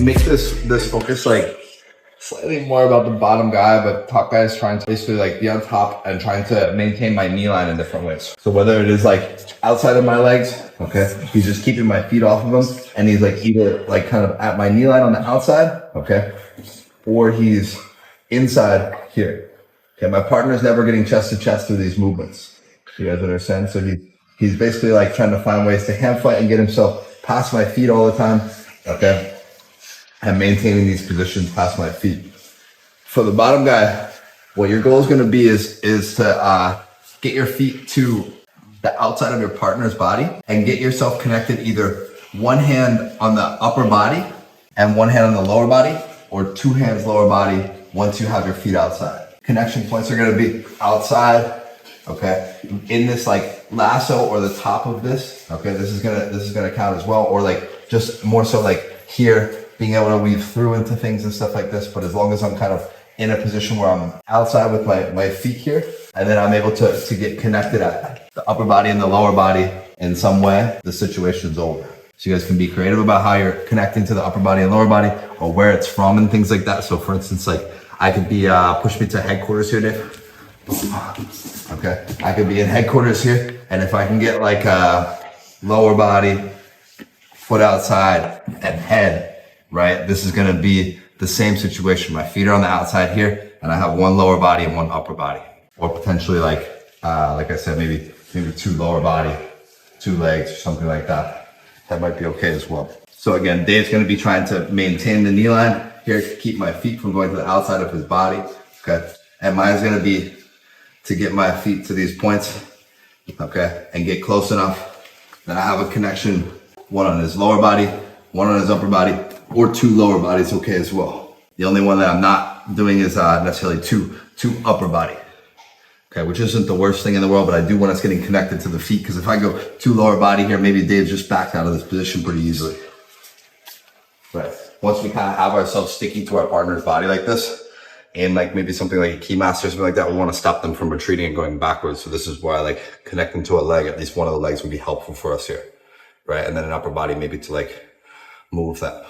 make this focus like slightly more about the bottom guy, but top guy is trying to basically like be on top and trying to maintain my knee line in different ways. So whether it is like outside of my legs, okay, he's just keeping my feet off of them, and he's like either like kind of at my knee line on the outside, okay, or he's inside here. Okay, my partner's never getting chest to chest through these movements. You guys understand? So he's basically like trying to find ways to hand fight and get himself past my feet all the time, okay? And maintaining these positions past my feet. For the bottom guy, what your goal is going to be is to get your feet to the outside of your partner's body and get yourself connected, either one hand on the upper body and one hand on the lower body, or two hands lower body once you have your feet outside. Connection points are going to be outside, okay, in this like lasso or the top of this, okay, this is gonna count as well, or like just more so like here, being able to weave through into things and stuff like this. But as long as I'm kind of in a position where I'm outside with my feet here, and then I'm able to get connected at the upper body and the lower body in some way, the situation's over. So you guys can be creative about how you're connecting to the upper body and lower body, or where it's from and things like that. So for instance, like I could be, push me to headquarters here, Dave. Okay, I could be in headquarters here, and if I can get like lower body, foot outside, and head, right? This is gonna be the same situation. My feet are on the outside here, and I have one lower body and one upper body. Or potentially like I said, maybe two lower body, two legs, or something like that. That might be okay as well. So again, Dave's gonna be trying to maintain the knee line here to keep my feet from going to the outside of his body, okay? And mine's gonna be to get my feet to these points, okay? And get close enough that I have a connection, one on his lower body, one on his upper body, or two lower bodies, okay as well. The only one that I'm not doing is necessarily two upper body, okay? Which isn't the worst thing in the world, but I do want us getting connected to the feet, because if I go two lower body here, maybe Dave's just backed out of this position pretty easily. Right. Once we kind of have ourselves sticky to our partner's body like this, and like maybe something like a key master or something like that, we want to stop them from retreating and going backwards. So this is why like connecting to a leg, at least one of the legs would be helpful for us here, right? And then an upper body maybe to like move that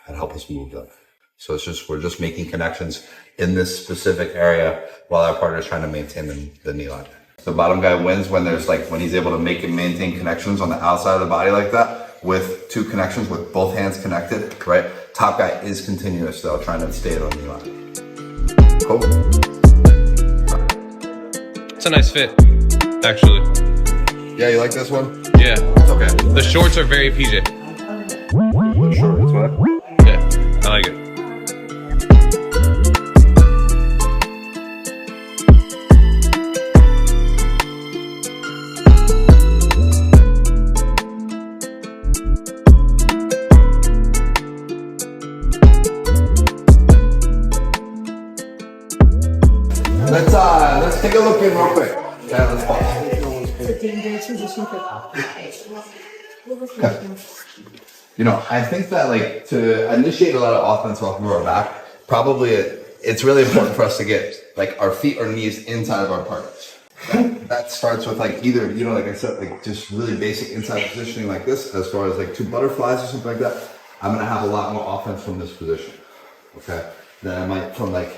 and help us move that. So it's just, we're just making connections in this specific area while our partner is trying to maintain the knee line. The bottom guy wins when he's able to make and maintain connections on the outside of the body like that, with two connections, with both hands connected, right? Top guy is continuous though, trying to stay on the knee line. Cool. It's a nice fit, actually. Yeah, you like this one? Yeah. It's okay. The shorts are very PJ. Shorts, what? Yeah, I like it. Let's take a look in real quick. Yeah, let's pause. You know, I think that like to initiate a lot of offense off of our back, probably it's really important for us to get like our feet or knees inside of our partners. That starts with like either, you know, like I said, like just really basic inside positioning like this, as far as like two butterflies or something like that. I'm gonna have a lot more offense from this position, okay, than I might from like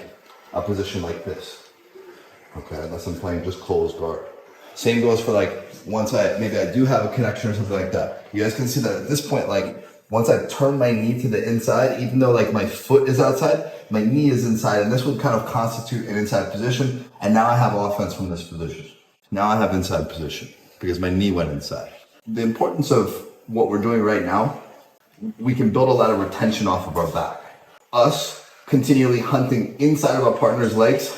a position like this. Okay, unless I'm playing just closed guard. Same goes for like once I do have a connection or something like that. You guys can see that at this point, like once I turn my knee to the inside, even though like my foot is outside, my knee is inside, and this would kind of constitute an inside position. And now I have offense from this position. Now I have inside position because my knee went inside. The importance of what we're doing right now, we can build a lot of retention off of our back. Us continually hunting inside of our partner's legs,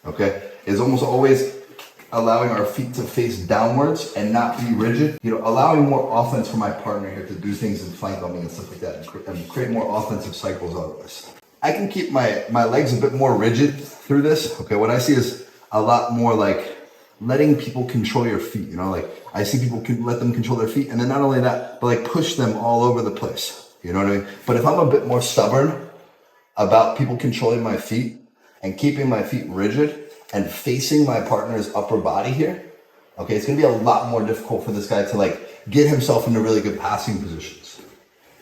okay, is almost always allowing our feet to face downwards and not be rigid. You know, allowing more offense for my partner here to do things and flank on me and stuff like that, and create more offensive cycles out of this. I can keep my legs a bit more rigid through this. Okay, what I see is a lot more like letting people control your feet. You know, like I see people can let them control their feet, and then not only that, but like push them all over the place. You know what I mean? But if I'm a bit more stubborn about people controlling my feet and keeping my feet rigid and facing my partner's upper body here, okay, it's gonna be a lot more difficult for this guy to like get himself into really good passing positions.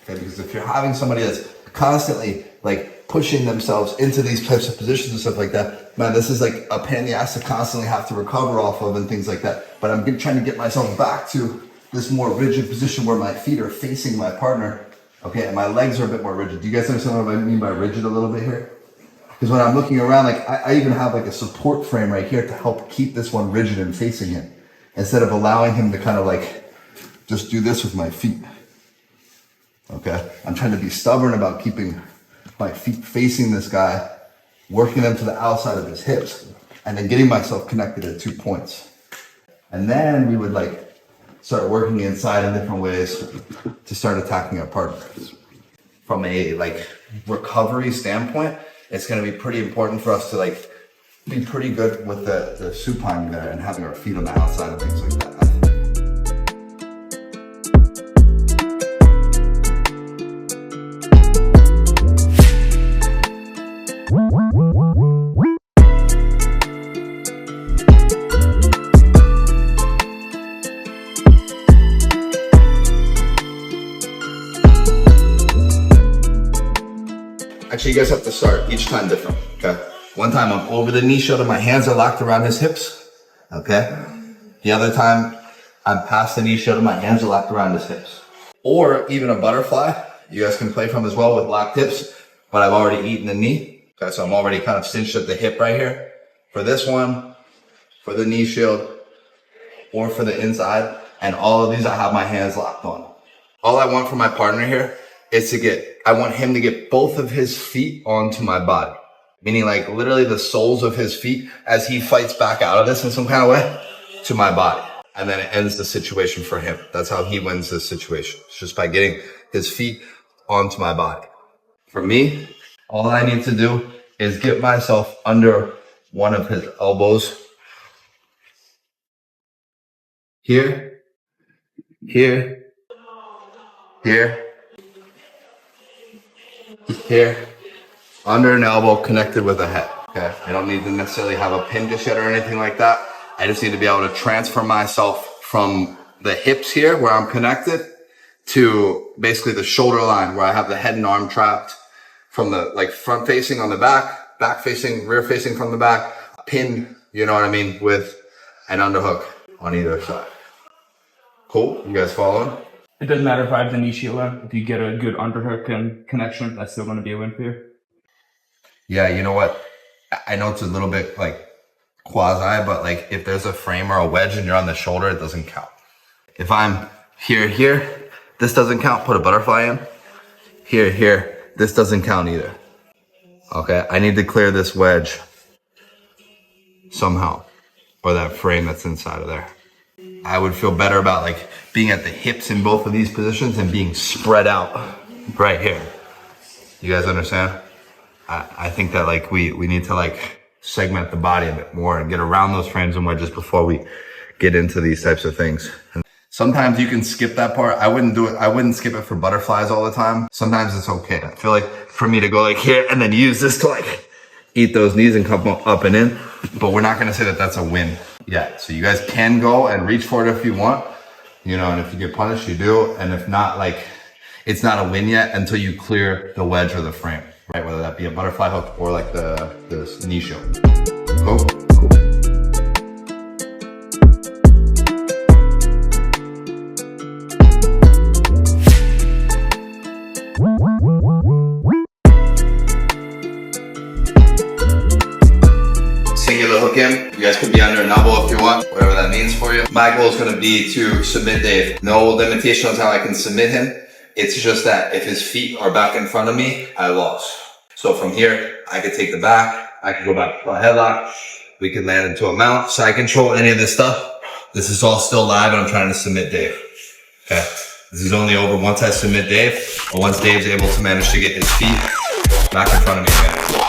Okay, because if you're having somebody that's constantly like pushing themselves into these types of positions and stuff like that, man, this is like a pain in the ass to constantly have to recover off of and things like that. But I'm trying to get myself back to this more rigid position where my feet are facing my partner, okay, and my legs are a bit more rigid. Do you guys understand what I mean by rigid a little bit here? Because when I'm looking around, like I even have like a support frame right here to help keep this one rigid and facing him, instead of allowing him to kind of like just do this with my feet. Okay, I'm trying to be stubborn about keeping my feet facing this guy, working them to the outside of his hips, and then getting myself connected at 2 points. And then we would like start working inside in different ways to start attacking our partners. From a like recovery standpoint, it's going to be pretty important for us to like be pretty good with the supine there and having our feet on the outside and things like that. Actually, you guys have to start each time different, okay? One time I'm over the knee shoulder, my hands are locked around his hips, okay? The other time I'm past the knee shoulder, my hands are locked around his hips. Or even a butterfly, you guys can play from as well with locked hips, but I've already eaten the knee, okay? So I'm already kind of cinched at the hip right here. For this one, for the knee shield, or for the inside, and all of these I have my hands locked on. All I want from my partner here is I want him to get both of his feet onto my body. Meaning like literally the soles of his feet as he fights back out of this in some kind of way to my body. And then it ends the situation for him. That's how he wins this situation. It's just by getting his feet onto my body. For me, all I need to do is get myself under one of his elbows. Here, here, here, here, under an elbow connected with a head, okay? I don't need to necessarily have a pin just yet or anything like that. I just need to be able to transfer myself from the hips here where I'm connected to basically the shoulder line where I have the head and arm trapped, from the like front facing on the back facing, rear facing from the back, pin, you know what I mean, with an underhook on either side. Cool, you guys following? It doesn't matter if I have the knee shield on. If you get a good underhook and connection, that's still going to be a win for you. Yeah, you know what? I know it's a little bit like quasi, but like if there's a frame or a wedge and you're on the shoulder, it doesn't count. If I'm here, this doesn't count. Put a butterfly in. Here, this doesn't count either. Okay, I need to clear this wedge somehow, or that frame that's inside of there. I would feel better about like being at the hips in both of these positions and being spread out right here. You guys understand? I think that like we need to like segment the body a bit more and get around those frames and wedges before we get into these types of things. And sometimes you can skip that part. I wouldn't do it. I wouldn't skip it for butterflies all the time. Sometimes it's okay. I feel like for me to go like here and then use this to like eat those knees and come up and in, but we're not going to say that that's a win yet. So you guys can go and reach for it if you want, you know, and if you get punished, you do. And if not, like it's not a win yet until you clear the wedge or the frame, right? Whether that be a butterfly hook or like the knee shield. Cool. Singular hook in. You guys could be under an elbow if you want, whatever that means for you. My goal is going to be to submit Dave. No limitation on how I can submit him. It's just that if his feet are back in front of me, I lost. So from here, I could take the back. I could go back to a headlock. We could land into a mount. Side control, any of this stuff. This is all still live and I'm trying to submit Dave. Okay. This is only over once I submit Dave or once Dave's able to manage to get his feet back in front of me again.